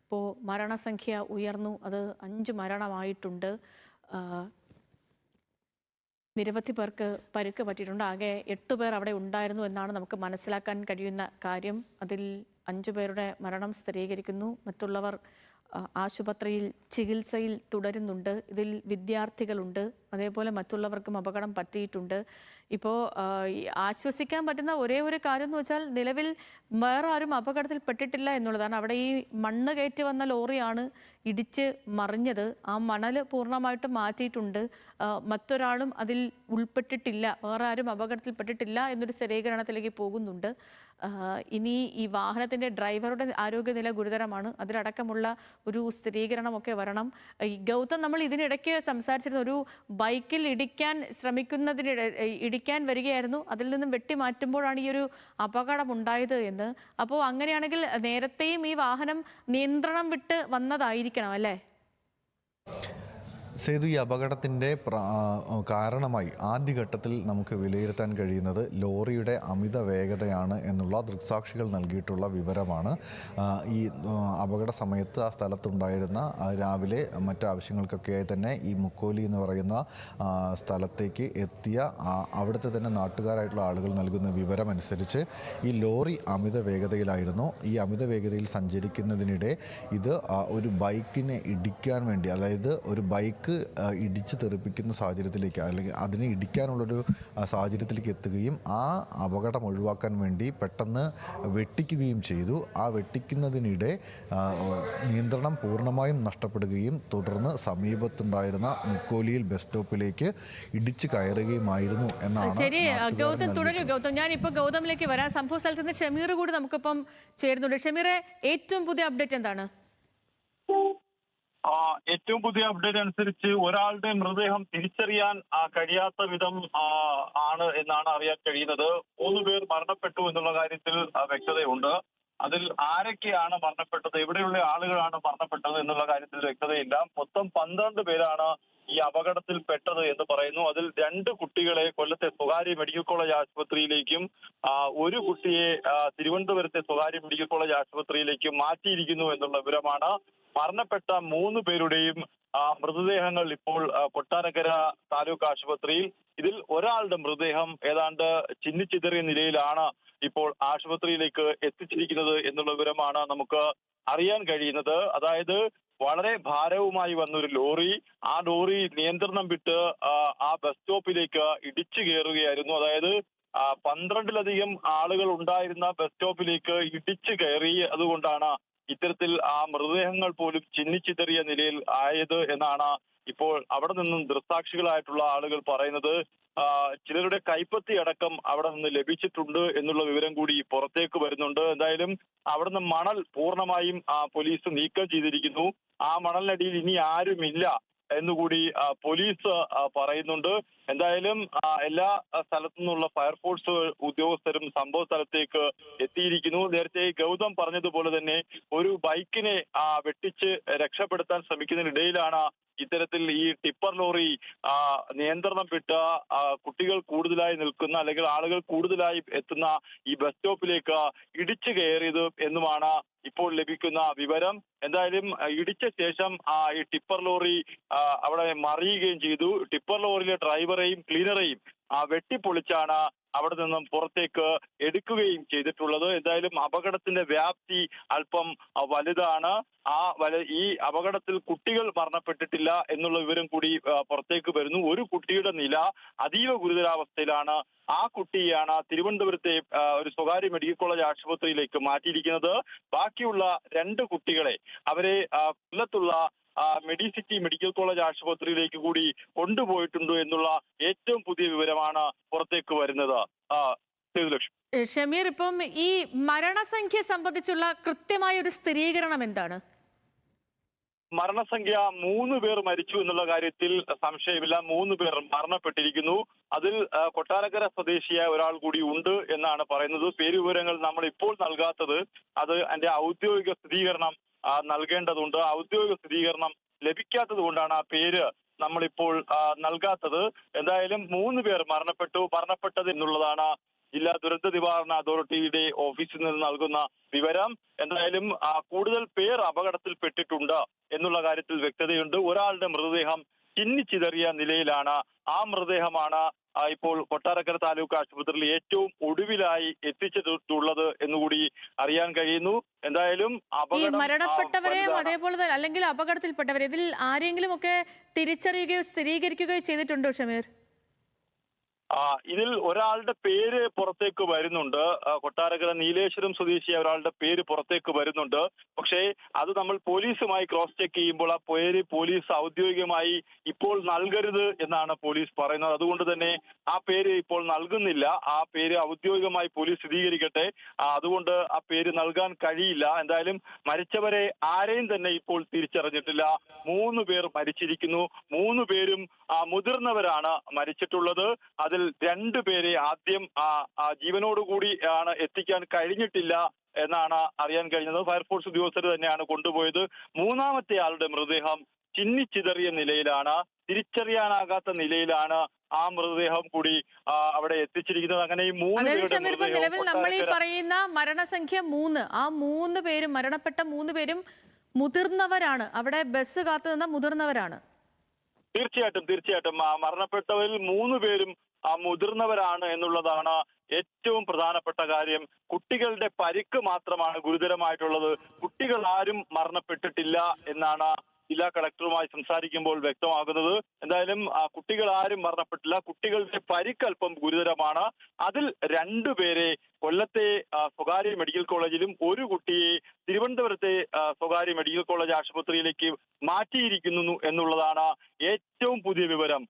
ഇപ്പോൾ മരണസംഖ്യ ഉയർന്നു. അത് 5 മരണമായിട്ടുണ്ട്. നിരവധി പേർക്ക് പരിക്ക് പറ്റിയിട്ടുണ്ട്. ആകെ 8 പേർ അവിടെ ഉണ്ടായിരുന്നു എന്നാണ് നമുക്ക് മനസ്സിലാക്കാൻ കഴിയുന്ന കാര്യം. അതിൽ 5 പേരുടെ മരണം സ്ഥിരീകരിക്കുന്നു. മറ്റുള്ളവർ ആശുപത്രിയിൽ ചികിത്സയിൽ തുടരുന്നുണ്ട്. ഇതിൽ വിദ്യാർത്ഥികളുണ്ട്, അതേപോലെ മറ്റുള്ളവർക്കും അപകടം പറ്റിയിട്ടുണ്ട്. ഇപ്പോൾ ആശ്വസിക്കാൻ പറ്റുന്ന ഒരേ ഒരു കാര്യം എന്ന് വെച്ചാൽ നിലവിൽ വേറെ ആരും അപകടത്തിൽ പെട്ടിട്ടില്ല എന്നുള്ളതാണ്. അവിടെ ഈ മണ്ണ് കയറ്റി വന്ന ലോറിയാണ് ഇടിച്ച് മറിഞ്ഞത്. ആ മണൽ പൂർണ്ണമായിട്ടും മാറ്റിയിട്ടുണ്ട്. മറ്റൊരാളും അതിൽ ഉൾപ്പെട്ടിട്ടില്ല, വേറെ ആരും അപകടത്തിൽപ്പെട്ടിട്ടില്ല എന്നൊരു സ്ഥിരീകരണത്തിലേക്ക് പോകുന്നുണ്ട്. ഇനി ഈ വാഹനത്തിൻ്റെ ഡ്രൈവറുടെ ആരോഗ്യനില ഗുരുതരമാണ്. അതിലടക്കമുള്ള ഒരു സ്ഥിരീകരണമൊക്കെ വരണം. ഈ ഗൗതം, നമ്മൾ ഇതിനിടയ്ക്ക് സംസാരിച്ചിരുന്ന ഒരു ബൈക്കിൽ ഇടിക്കാൻ വരികയായിരുന്നു, അതിൽ നിന്നും വെട്ടിമാറ്റുമ്പോഴാണ് ഈ ഒരു അപകടം ഉണ്ടായത് എന്ന്. അപ്പോൾ അങ്ങനെയാണെങ്കിൽ നേരത്തെയും ഈ വാഹനം നിയന്ത്രണം വിട്ട് വന്നതായിരിക്കണം അല്ലേ? സേതു, ഈ അപകടത്തിൻ്റെ കാരണമായി ആദ്യഘട്ടത്തിൽ നമുക്ക് വിലയിരുത്താൻ കഴിയുന്നത് ലോറിയുടെ അമിത വേഗതയാണ് എന്നുള്ള ദൃക്സാക്ഷികൾ നൽകിയിട്ടുള്ള വിവരമാണ്. ഈ അപകട സമയത്ത് ആ സ്ഥലത്തുണ്ടായിരുന്ന രാവിലെ മറ്റാവശ്യങ്ങൾക്കൊക്കെയായി തന്നെ ഈ മുക്കോലി എന്ന് പറയുന്ന സ്ഥലത്തേക്ക് എത്തിയ അവിടുത്തെ തന്നെ നാട്ടുകാരായിട്ടുള്ള ആളുകൾ നൽകുന്ന വിവരമനുസരിച്ച് ഈ ലോറി അമിത വേഗതയിലായിരുന്നു. ഈ അമിത വേഗതയിൽ സഞ്ചരിക്കുന്നതിനിടെ ഇത് ഒരു ബൈക്കിനെ ഇടിക്കാൻ വേണ്ടി, അതായത് ഒരു ബൈക്ക് ഇടിച്ച് തെറിപ്പിക്കുന്ന സാഹചര്യത്തിലേക്ക്, അല്ലെങ്കിൽ അതിനെ ഇടിക്കാനുള്ളൊരു സാഹചര്യത്തിലേക്ക് എത്തുകയും ആ അപകടം ഒഴിവാക്കാൻ വേണ്ടി പെട്ടെന്ന് വെട്ടിക്കുകയും ചെയ്തു. ആ വെട്ടിക്കുന്നതിനിടെ നിയന്ത്രണം പൂർണ്ണമായും നഷ്ടപ്പെടുകയും തുടർന്ന് സമീപത്തുണ്ടായിരുന്ന മുക്കോലിയിൽ ബസ് സ്റ്റോപ്പിലേക്ക് ഇടിച്ചു കയറുകയുമായിരുന്നു എന്നാണ്. ശരി ഗൗതം, തുടരൂ ഗൗതം. ഞാനിപ്പോൾ ഗൗതമിലേക്ക് വരാം. സംഭവ സ്ഥലത്ത് നിന്ന് ഷമീർ കൂടി നമുക്കിപ്പം ചേരുന്നുണ്ട്. ഷമീറെ, ഏറ്റവും പുതിയ അപ്ഡേറ്റ് എന്താണ്? ഏറ്റവും പുതിയ അപ്ഡേറ്റ് അനുസരിച്ച് ഒരാളുടെ മൃതദേഹം തിരിച്ചറിയാൻ കഴിയാത്ത വിധം ആണ് എന്നാണ് അറിയാൻ കഴിയുന്നത്. 3 പേർ മരണപ്പെട്ടു എന്നുള്ള കാര്യത്തിൽ വ്യക്തതയുണ്ട്. അതിൽ ആരൊക്കെയാണ് മരണപ്പെട്ടത്, എവിടെയുള്ള ആളുകളാണ് മരണപ്പെട്ടത് എന്നുള്ള കാര്യത്തിൽ വ്യക്തതയില്ല. മൊത്തം 12 പേരാണ് ഈ അപകടത്തിൽ പെട്ടത് എന്ന് പറയുന്നു. അതിൽ 2 കുട്ടികളെ കൊല്ലത്തെ സ്വകാര്യ മെഡിക്കൽ കോളേജ് ആശുപത്രിയിലേക്കും ഒരു കുട്ടിയെ തിരുവനന്തപുരത്തെ സ്വകാര്യ മെഡിക്കൽ കോളേജ് ആശുപത്രിയിലേക്കും മാറ്റിയിരിക്കുന്നു എന്നുള്ള വിവരമാണ്. മരണപ്പെട്ട 3 പേരുടെയും മൃതദേഹങ്ങൾ ഇപ്പോൾ കൊട്ടാരക്കര താലൂക്ക് ആശുപത്രിയിൽ. ഇതിൽ ഒരാളുടെ മൃതദേഹം ഏതാണ്ട് ചിന്നിച്ചിതറിയ നിലയിലാണ് ഇപ്പോൾ ആശുപത്രിയിലേക്ക് എത്തിച്ചിരിക്കുന്നത് എന്നുള്ള വിവരമാണ് നമുക്ക് അറിയാൻ കഴിയുന്നത്. അതായത് വളരെ ഭാരവുമായി വന്നൊരു ലോറി, ആ ലോറി നിയന്ത്രണം വിട്ട് ആ ബസ് സ്റ്റോപ്പിലേക്ക് ഇടിച്ചു കയറുകയായിരുന്നു. അതായത് 12ലധികം ആളുകൾ ഉണ്ടായിരുന്ന ബസ് സ്റ്റോപ്പിലേക്ക് ഇടിച്ചു കയറി. അതുകൊണ്ടാണ് ഇത്തരത്തിൽ ആ മൃതദേഹങ്ങൾ പോലും ചിന്നിച്ചിതറിയ നിലയിൽ ആയത് എന്നാണ് ഇപ്പോൾ അവിടെ നിന്നും ദൃക്സാക്ഷികളായിട്ടുള്ള ആളുകൾ പറയുന്നത്. ചിലരുടെ കൈപ്പത്തി അടക്കം അവിടെ നിന്ന് ലഭിച്ചിട്ടുണ്ട് എന്നുള്ള വിവരം കൂടി പുറത്തേക്ക് വരുന്നുണ്ട്. എന്തായാലും അവിടെ നിന്ന് മണൽ പൂർണ്ണമായും പോലീസ് നീക്കം ചെയ്തിരിക്കുന്നു. ആ മണലിനടിയിൽ ഇനി ആരുമില്ല എന്നുകൂടി പോലീസ് പറയുന്നുണ്ട്. എന്തായാലും എല്ലാ സ്ഥലത്തു നിന്നുള്ള ഫയർഫോഴ്സ് ഉദ്യോഗസ്ഥരും സംഭവ സ്ഥലത്തേക്ക് എത്തിയിരിക്കുന്നു. നേരത്തെ ഗൗതം പറഞ്ഞതുപോലെ തന്നെ ഒരു ബൈക്കിനെ വെട്ടിച്ച് രക്ഷപ്പെടുത്താൻ ശ്രമിക്കുന്നതിനിടയിലാണ് ഇത്തരത്തിൽ ഈ ടിപ്പർ ലോറി നിയന്ത്രണം വിട്ട കുട്ടികൾ കൂടുതലായി നിൽക്കുന്ന, അല്ലെങ്കിൽ ആളുകൾ കൂടുതലായി എത്തുന്ന ഈ ബസ് സ്റ്റോപ്പിലേക്ക് ഇടിച്ചു കയറിയത് എന്നുമാണ് ഇപ്പോൾ ലഭിക്കുന്ന വിവരം. എന്തായാലും ഇടിച്ച ശേഷം ഈ ടിപ്പർ ലോറി അവിടെ മറിയുകയും ചെയ്തു. ടിപ്പർ ലോറിയിലെ ഡ്രൈവറെയും ക്ലീനറെയും വെട്ടിപ്പൊളിച്ചാണ് അവിടെ നിന്നും പുറത്തേക്ക് എടുക്കുകയും ചെയ്തിട്ടുള്ളത്. എന്തായാലും അപകടത്തിന്റെ വ്യാപ്തി അല്പം വലുതാണ്. ഈ അപകടത്തിൽ കുട്ടികൾ മരണപ്പെട്ടിട്ടില്ല എന്നുള്ള വിവരം കൂടി പുറത്തേക്ക് വരുന്നു. ഒരു കുട്ടിയുടെ നില അതീവ ഗുരുതരാവസ്ഥയിലാണ്. ആ കുട്ടിയാണ് തിരുവനന്തപുരത്തെ ഒരു സ്വകാര്യ മെഡിക്കൽ കോളേജ് ആശുപത്രിയിലേക്ക് മാറ്റിയിരിക്കുന്നത്. ബാക്കിയുള്ള 2 കുട്ടികളെ അവരെ കൊല്ലത്തുള്ള മെഡിസിറ്റി മെഡിക്കൽ കോളേജ് ആശുപത്രിയിലേക്ക് കൂടി കൊണ്ടുപോയിട്ടുണ്ട് എന്നുള്ള ഏറ്റവും പുതിയ വിവരമാണ് പുറത്തേക്ക് വരുന്നത്. ഷമീർ, ഇപ്പം ഈ മരണസംഖ്യ സംബന്ധിച്ചുള്ള കൃത്യമായ ഒരു സ്ഥിരീകരണം എന്താണ്? മരണസംഖ്യ 3 പേർ മരിച്ചു എന്നുള്ള കാര്യത്തിൽ സംശയമില്ല. 3 പേർ മരണപ്പെട്ടിരിക്കുന്നു. അതിൽ കൊട്ടാരക്കര സ്വദേശിയായ ഒരാൾ കൂടി ഉണ്ട് എന്നാണ് പറയുന്നത്. പേര് വിവരങ്ങൾ നമ്മൾ ഇപ്പോൾ നൽകാത്തത് അത് അതിന്റെ ഔദ്യോഗിക സ്ഥിരീകരണം നൽകേണ്ടതുണ്ട്. ഔദ്യോഗിക സ്ഥിരീകരണം ലഭിക്കാത്തത് കൊണ്ടാണ് ആ പേര് നമ്മളിപ്പോൾ നൽകാത്തത്. എന്തായാലും 3 പേർ മരണപ്പെട്ടത് എന്നുള്ളതാണ് ജില്ലാ ദുരന്ത നിവാരണ അതോറിറ്റിയുടെ ഓഫീസിൽ നിന്ന് നൽകുന്ന വിവരം. എന്തായാലും കൂടുതൽ പേർ അപകടത്തിൽപ്പെട്ടിട്ടുണ്ട് എന്നുള്ള കാര്യത്തിൽ വ്യക്തതയുണ്ട്. ഒരാളുടെ മൃതദേഹം ചിന്നിച്ചിതറിയ നിലയിലാണ്. ആ മൃതദേഹമാണ് ഇപ്പോൾ കൊട്ടാരക്കര താലൂക്ക് ആശുപത്രിയിൽ ഏറ്റവും ഒടുവിലായി എത്തിച്ചിട്ടുള്ളത് എന്നുകൂടി അറിയാൻ കഴിയുന്നു. എന്തായാലും ഈ അപകടം മരണപ്പെട്ടവരെയും വലുതാണ്. അതേപോലെ തന്നെ അല്ലെങ്കിൽ അപകടത്തിൽപ്പെട്ടവരെ ഇതിൽ ആരെങ്കിലും ഒക്കെ തിരിച്ചറിയുകയോ സ്ഥിരീകരിക്കുകയോ ചെയ്തിട്ടുണ്ടോ ഷമീർ? ഇതിൽ ഒരാളുടെ പേര് പുറത്തേക്ക് വരുന്നുണ്ട്. കൊട്ടാരക്കര നീലേശ്വരം സ്വദേശിയായ ഒരാളുടെ പേര് പുറത്തേക്ക് വരുന്നുണ്ട്. പക്ഷേ അത് നമ്മൾ പോലീസുമായി ക്രോസ് ചെക്ക് ചെയ്യുമ്പോൾ ആ പേര് പോലീസ് ഔദ്യോഗികമായി ഇപ്പോൾ നൽകരുത് എന്നാണ് പോലീസ് പറയുന്നത്. അതുകൊണ്ട് തന്നെ ആ പേര് ഇപ്പോൾ നൽകുന്നില്ല. ആ പേര് ഔദ്യോഗികമായി പോലീസ് സ്ഥിരീകരിക്കട്ടെ. അതുകൊണ്ട് ആ പേര് നൽകാൻ കഴിയില്ല. എന്തായാലും മരിച്ചവരെ ആരെയും തന്നെ ഇപ്പോൾ തിരിച്ചറിഞ്ഞിട്ടില്ല. 3 പേർ മരിച്ചിരിക്കുന്നു. 3 പേരും മുതിർന്നവരാണ് മരിച്ചിട്ടുള്ളത്. അതിൽ 2 പേരെ ആദ്യം ജീവനോടുകൂടി ആണ് എത്തിക്കാൻ കഴിഞ്ഞിട്ടില്ല എന്നാണ് അറിയാൻ കഴിഞ്ഞത്. ഫയർഫോഴ്സ് ഉദ്യോഗസ്ഥർ തന്നെയാണ് കൊണ്ടുപോയത്. 3ാമത്തെ ആളുടെ മൃതദേഹം ചിന്നിച്ചിതറിയ നിലയിലാണ്, തിരിച്ചറിയാനാകാത്ത നിലയിലാണ് ആ മൃതദേഹം കൂടി അവിടെ എത്തിച്ചിരിക്കുന്നത്. അങ്ങനെ ഈ 3 അതായത് പേരുടെ ഷമീർ, ഇപ്പൊ നിലവിൽ നമ്മൾ ഈ മൃതദേഹം പറയുന്ന മരണസംഖ്യ 3, ആ 3 പേരും മരണപ്പെട്ട 3 പേരും മുതിർന്നവരാണ്. അവിടെ ബസ് കാത്തു നിന്ന മുതിർന്നവരാണ്. തീർച്ചയായിട്ടും മരണപ്പെട്ടവരിൽ 3 പേരും മുതിർന്നവരാണ് എന്നുള്ളതാണ് ഏറ്റവും പ്രധാനപ്പെട്ട കാര്യം. കുട്ടികളുടെ പരിക്ക് മാത്രമാണ് ഗുരുതരമായിട്ടുള്ളത്. കുട്ടികൾ ആരും മരണപ്പെട്ടിട്ടില്ല എന്നാണ് ജില്ലാ കളക്ടറുമായി സംസാരിക്കുമ്പോൾ വ്യക്തമാകുന്നത്. എന്തായാലും കുട്ടികൾ ആരും മരണപ്പെട്ടില്ല. കുട്ടികളുടെ പരിക്ക് അല്പം ഗുരുതരമാണ്. അതിൽ 2 പേരെ കൊല്ലത്തെ സ്വകാര്യ മെഡിക്കൽ കോളേജിലും 1 കുട്ടിയെ തിരുവനന്തപുരത്തെ സ്വകാര്യ മെഡിക്കൽ കോളേജ് ആശുപത്രിയിലേക്ക് മാറ്റിയിരിക്കുന്നു എന്നുള്ളതാണ് ഏറ്റവും പുതിയ വിവരം.